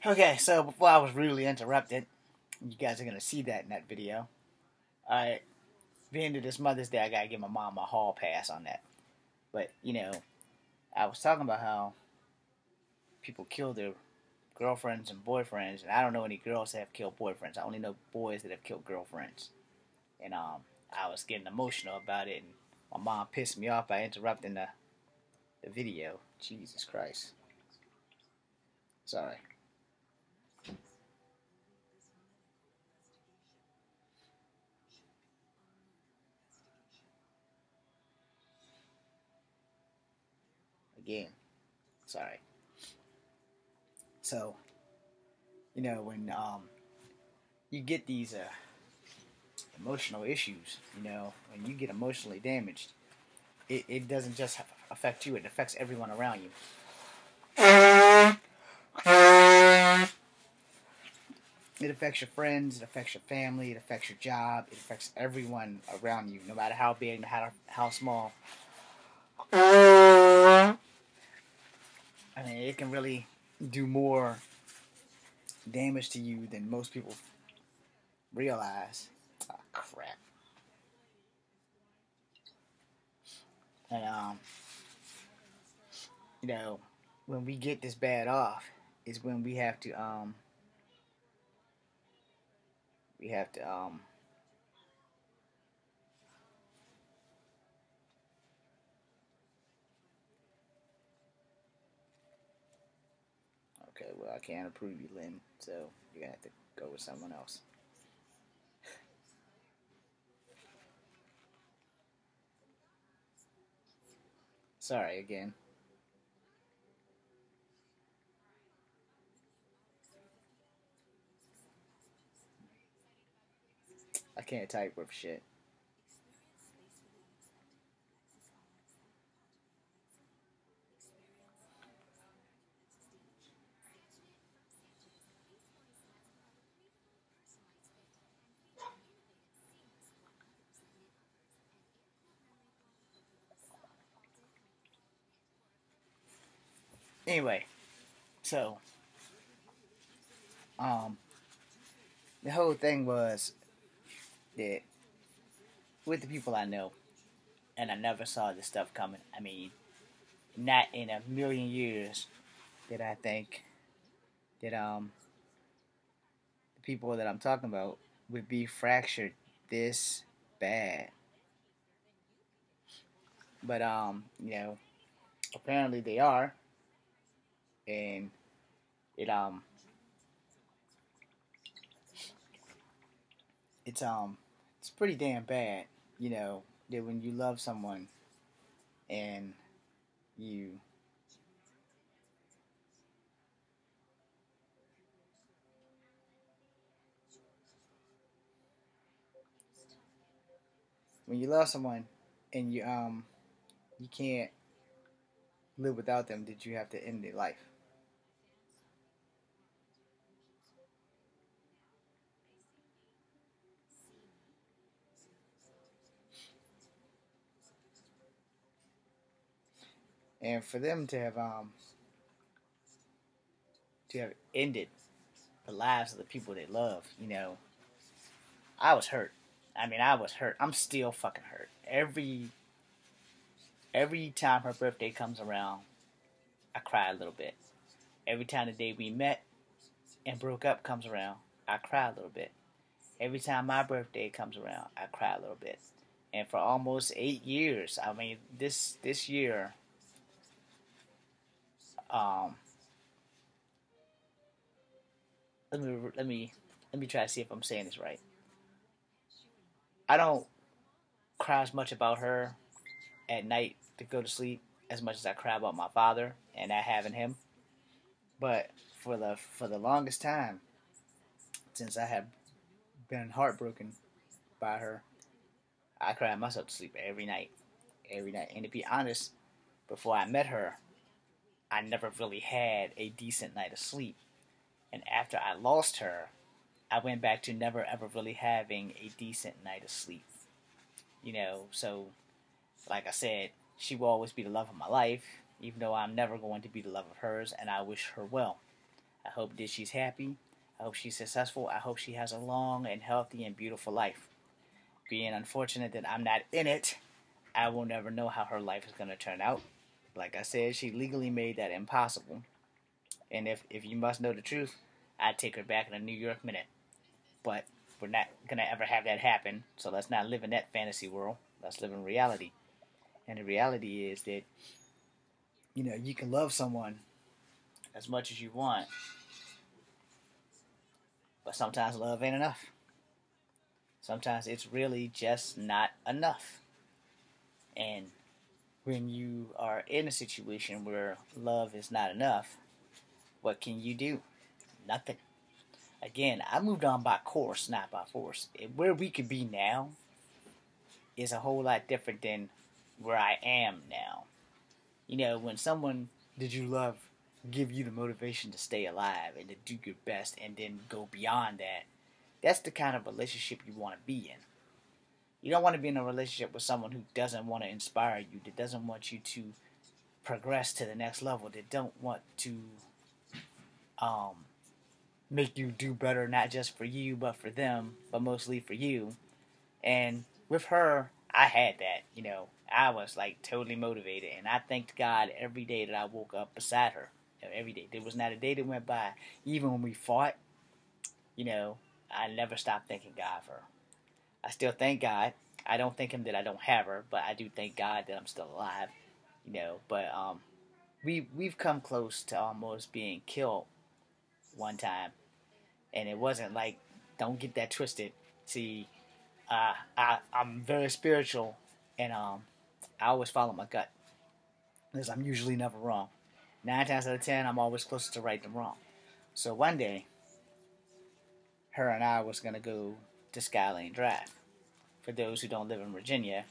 Okay, so before I was rudely interrupted, you guys are gonna see that in that video. Alright, being to this Mother's Day, I gotta give my mom a hall pass on that. But, I was talking about how people kill their girlfriends and boyfriends, and I don't know any girls that have killed boyfriends. I only know boys that have killed girlfriends. And I was getting emotional about it, and my mom pissed me off by interrupting the video. Jesus Christ. Sorry. Again. Sorry. So, when you get these emotional issues, when you get emotionally damaged, it doesn't just affect you, it affects everyone around you. It affects your friends, it affects your family, it affects your job, it affects everyone around you, no matter how big, how small. I mean, it can really do more damage to you than most people realize. Oh, crap. And, when we get this bad off, is when we have to, okay, well, I can't approve you, Lynn, so you're gonna have to go with someone else. Sorry again. I can't type worth shit. Anyway, so um, the whole thing was that with the people I know, and I never saw this stuff coming. I mean, not in a million years did I think that the people that I'm talking about would be fractured this bad. But apparently they are, and it it's it's pretty damn bad, that when you love someone and you when you love someone and you can't live without them, did you have to end their life? And for them to have ended the lives of the people they love, I was hurt. I mean, I was hurt. I'm still fucking hurt. Every time her birthday comes around, I cry a little bit. Every time the day we met and broke up comes around, I cry a little bit. Every time my birthday comes around, I cry a little bit. And for almost 8 years, I mean, this year, um, let me try to see if I'm saying this right. I don't cry as much about her at night to go to sleep as much as I cry about my father and not having him. But for the longest time, since I have been heartbroken by her, I cried myself to sleep every night, every night. And to be honest, before I met her, I never really had a decent night of sleep. And after I lost her, I went back to never ever really having a decent night of sleep. So like I said, she will always be the love of my life, even though I'm never going to be the love of hers, and I wish her well. I hope that she's happy. I hope she's successful. I hope she has a long and healthy and beautiful life. Being unfortunate that I'm not in it, I will never know how her life is going to turn out. Like I said, she legally made that impossible. And if you must know the truth, I'd take her back in a New York minute. But we're not going to ever have that happen. So let's not live in that fantasy world. Let's live in reality. And the reality is that, you can love someone as much as you want, but sometimes love ain't enough. Sometimes it's really just not enough. And when you are in a situation where love is not enough, what can you do? Nothing. Again, I moved on by course, not by force. Where we could be now is a whole lot different than where I am now. When someone did you love give you the motivation to stay alive and to do your best and then go beyond that, that's the kind of relationship you want to be in. You don't want to be in a relationship with someone who doesn't want to inspire you, that doesn't want you to progress to the next level, that don't want to make you do better, not just for you, but for them, but mostly for you. And with her, I had that. I was like totally motivated, and I thanked God every day that I woke up beside her. Every day. There was not a day that went by, even when we fought, I never stopped thanking God for her. I still thank God. I don't thank Him that I don't have her, but I do thank God that I'm still alive. But we've come close to almost being killed one time, and it wasn't like, don't get that twisted. See, I'm very spiritual, and I always follow my gut, because I'm usually never wrong. 9 times out of 10, I'm always closer to right than wrong. So one day, her and I was gonna go to Skyline Drive. For those who don't live in Virginia,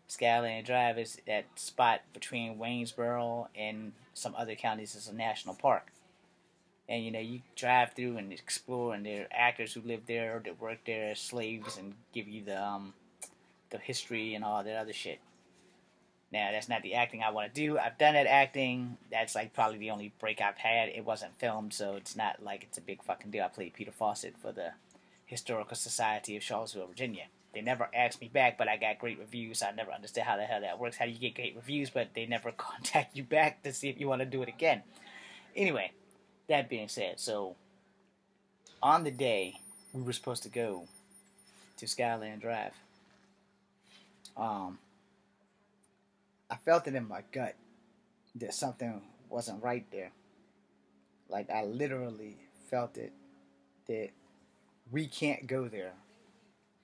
Skyline Drive is that spot between Waynesboro and some other counties. It's a national park. And you drive through and explore, and there are actors who live there or that work there as slaves and give you the history and all that other shit. Now, that's not the acting I want to do. I've done that acting. That's like probably the only break I've had. It wasn't filmed, so it's not like it's a big fucking deal. I played Peter Fawcett for the Historical Society of Charlottesville, Virginia. They never asked me back, but I got great reviews. I never understood how the hell that works. How do you get great reviews, but they never contact you back to see if you want to do it again? Anyway, that being said, so on the day we were supposed to go to Skyland Drive, I felt it in my gut that something wasn't right there. Like, I literally felt it, that we can't go there.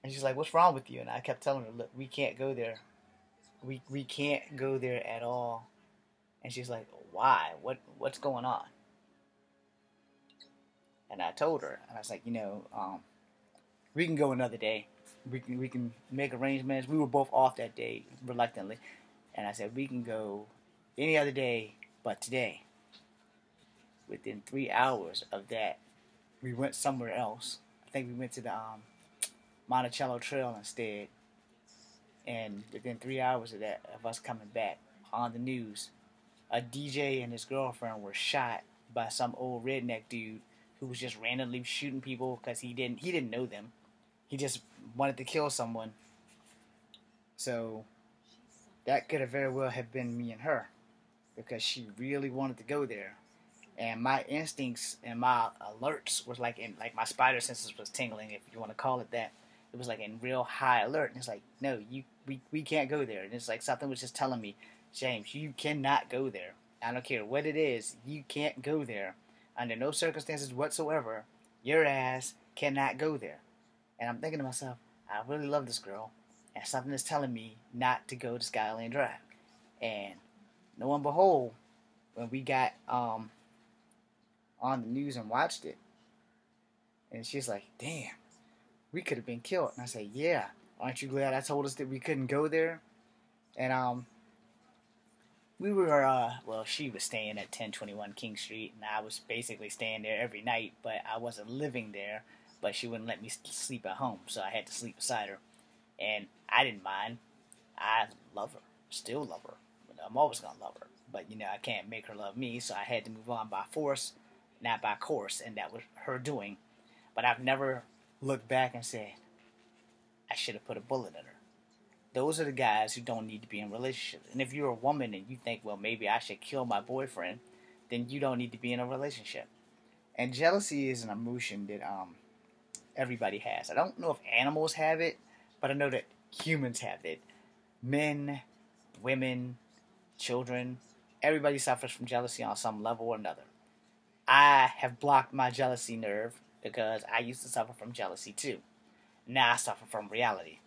And she's like, what's wrong with you? And I kept telling her, look, we can't go there. We can't go there at all. And she's like, why? What's going on? And I told her, and I was like, we can go another day. We can make arrangements. We were both off that day, reluctantly. And I said, we can go any other day but today. Within 3 hours of that, we went somewhere else. I think we went to the Monticello Trail instead. And within 3 hours of that, of us coming back, on the news, a DJ and his girlfriend were shot by some old redneck dude who was just randomly shooting people because he didn't know them. He just wanted to kill someone. So that could have very well have been me and her, because she really wanted to go there. And my instincts and my alerts was like my spider senses was tingling, if you want to call it that. It was like in real high alert. And it's like, no, we can't go there. And it's like something was just telling me, James, you cannot go there. I don't care what it is, you can't go there. Under no circumstances whatsoever, your ass cannot go there. And I'm thinking to myself, I really love this girl, and something is telling me not to go to Skyland Drive. And lo and behold, when we got on the news and watched it, and she's like, damn, we could have been killed. And I said, yeah, aren't you glad I told us that we couldn't go there? And we were, she was staying at 1021 King Street, and I was basically staying there every night, but I wasn't living there, but she wouldn't let me sleep at home, so I had to sleep beside her. And I didn't mind. I love her. Still love her. I'm always going to love her. But, I can't make her love me, so I had to move on by force. not by course, and that was her doing. But I've never looked back and said, I should have put a bullet in her. Those are the guys who don't need to be in relationships. And if you're a woman and you think, well, maybe I should kill my boyfriend, then you don't need to be in a relationship. And jealousy is an emotion that everybody has. I don't know if animals have it, but I know that humans have it. Men, women, children, everybody suffers from jealousy on some level or another. I have blocked my jealousy nerve because I used to suffer from jealousy too. Now I suffer from reality.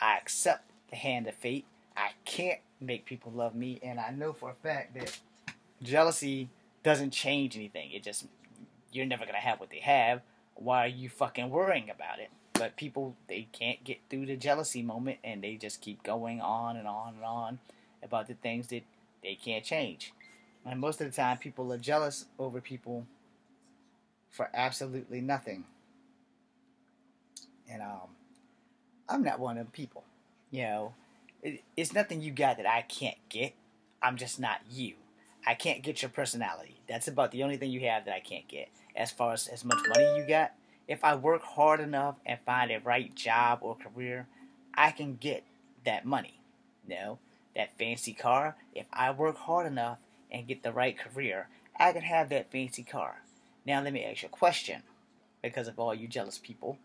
I accept the hand of fate. I can't make people love me, and I know for a fact that jealousy doesn't change anything. It just, you're never going to have what they have. Why are you fucking worrying about it? But people, they can't get through the jealousy moment, and they just keep going on and on and on about the things that they can't change. And most of the time, people are jealous over people for absolutely nothing. And I'm not one of them people. You know, it's nothing you got that I can't get. I'm just not you. I can't get your personality. That's about the only thing you have that I can't get. As far as much money you got, if I work hard enough and find a right job or career, I can get that money. You know, that fancy car. If I work hard enough and get the right career, I can have that fancy car. Now let me ask you a question, because of all you jealous people.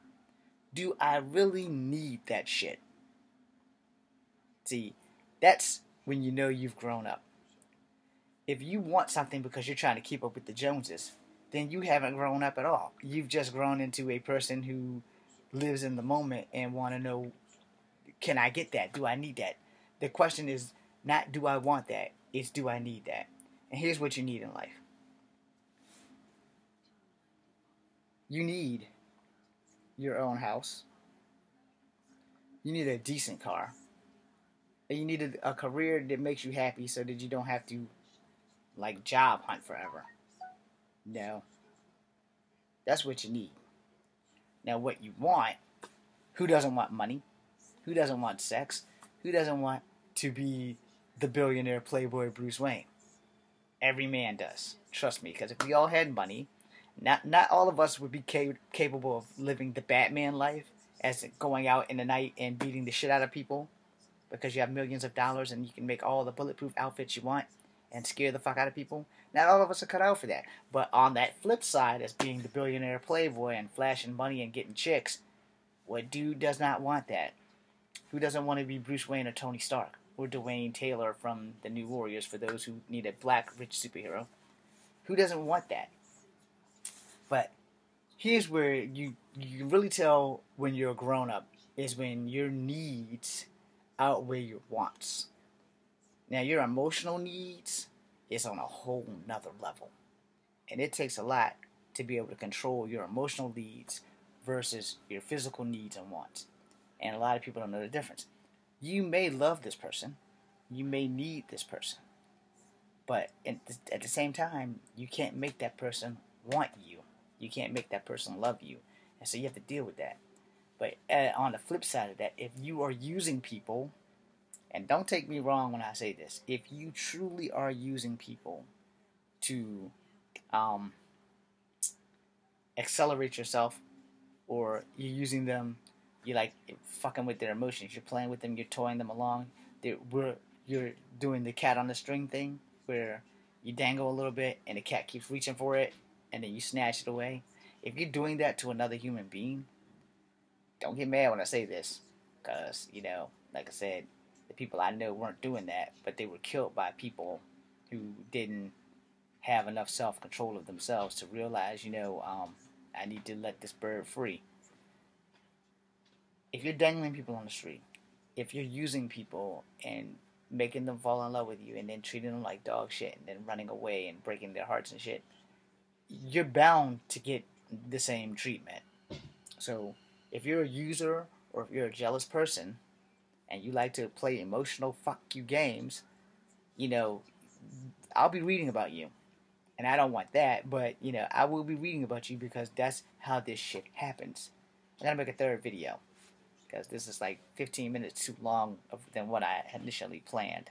Do I really need that shit? See, that's when you know you've grown up. If you want something because you're trying to keep up with the Joneses, then you haven't grown up at all. You've just grown into a person who lives in the moment and want to know, can I get that? Do I need that? The question is not do I want that, it's do I need that? And here's what you need in life. You need your own house. You need a decent car. And you need a career that makes you happy so that you don't have to, like, job hunt forever. No. That's what you need. Now, what you want, who doesn't want money? Who doesn't want sex? Who doesn't want to be the billionaire playboy Bruce Wayne? Every man does. Trust me, because if we all had money, not all of us would be capable of living the Batman life, as going out in the night and beating the shit out of people, because you have millions of dollars and you can make all the bulletproof outfits you want and scare the fuck out of people. Not all of us are cut out for that. But on that flip side, as being the billionaire playboy and flashing money and getting chicks, what dude does not want that? Who doesn't want to be Bruce Wayne or Tony Stark? Or Dwayne Taylor from the New Warriors, for those who need a black rich superhero. Who doesn't want that? But here's where you can really tell when you're a grown-up, is when your needs outweigh your wants. Now, your emotional needs is on a whole nother level. And it takes a lot to be able to control your emotional needs versus your physical needs and wants. And a lot of people don't know the difference. You may love this person. You may need this person. But at the same time, you can't make that person want you. You can't make that person love you. And so you have to deal with that. But on the flip side of that, if you are using people, and don't take me wrong when I say this, if you truly are using people to accelerate yourself, or you're using them, you're like fucking with their emotions, you're playing with them, you're toying them along, you're doing the cat on the string thing, where you dangle a little bit and the cat keeps reaching for it and then you snatch it away. If you're doing that to another human being, don't get mad when I say this, because, you know, like I said, the people I know weren't doing that, but they were killed by people who didn't have enough self-control of themselves to realize, you know, I need to let this bird free. If you're dangling people on the street, if you're using people and making them fall in love with you and then treating them like dog shit and then running away and breaking their hearts and shit, you're bound to get the same treatment. So if you're a user, or if you're a jealous person and you like to play emotional fuck you games, you know, I'll be reading about you. And I don't want that, but, you know, I will be reading about you because that's how this shit happens. I gotta make a third video, because this is like 15 minutes too long than what I had initially planned.